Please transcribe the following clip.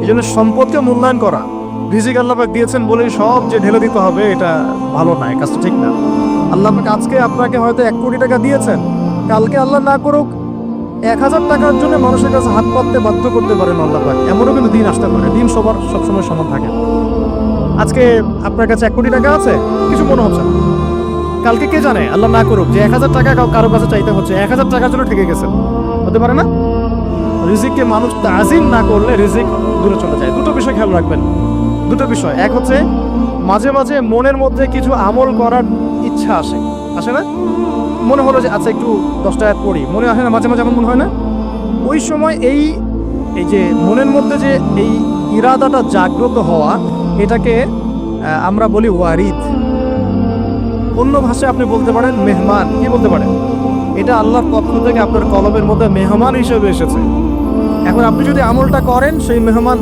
এই জন্য সম্পদকে মূল্যায়ন করা, রিজিক আল্লাহ পাক দিয়েছেন বলেই সব যে ঢেলে দিতে হবে, এটা ভালো না, এই কাজটা ঠিক না। আল্লাহ পাক আজকে আপনাকে হয়তো 1 কোটি টাকা দিয়েছেন, কালকে আল্লাহ না করুক 1000 টাকার জন্য মানুষের কাছে হাত পাততে বাধ্য করতে পারেন আল্লাহ পাক। এমনও কিন্তু দিন আসতে পারে, দিন সবসময় সমান থাকে। আজকে আপনার কাছে 1 কোটি টাকা আছে, কিছু মনে হচ্ছে না, কালকে কে জানে আল্লাহ না করুক যে 1000 টাকা কারো কাছে চাইতে হচ্ছে, 1000 টাকার জন্য ঠেকে গেছেন, হতে পারে না? রিজিককে মানুষ তাজিম না করলে রিজিক দূরে চলে যায়। দুটো বিষয় খেয়াল রাখবেন, দুটো বিষয়। এক হচ্ছে মাঝে মাঝে মনের মধ্যে কিছু আমল করার ইচ্ছা আসে না? মনে হলো যে আচ্ছা একটু 10 টাকা পড়ি, মনে আসে না মাঝে মাঝে? এমন মনে হয় না? ওই সময় এই যে মনের মধ্যে যে এই ইরাদাটা জাগ্রত হওয়া, এটাকে আমরা বলি ওয়ারিদ। অন্য ভাষায় আপনি বলতে পারেন মেহমান। কি বলতে পারেন? এটা আল্লাহর পক্ষ থেকে আপনার কলবের মধ্যে মেহমান হিসেবে এসেছে। এখন আপনি যদি আমলটা করেন, সেই মেহমান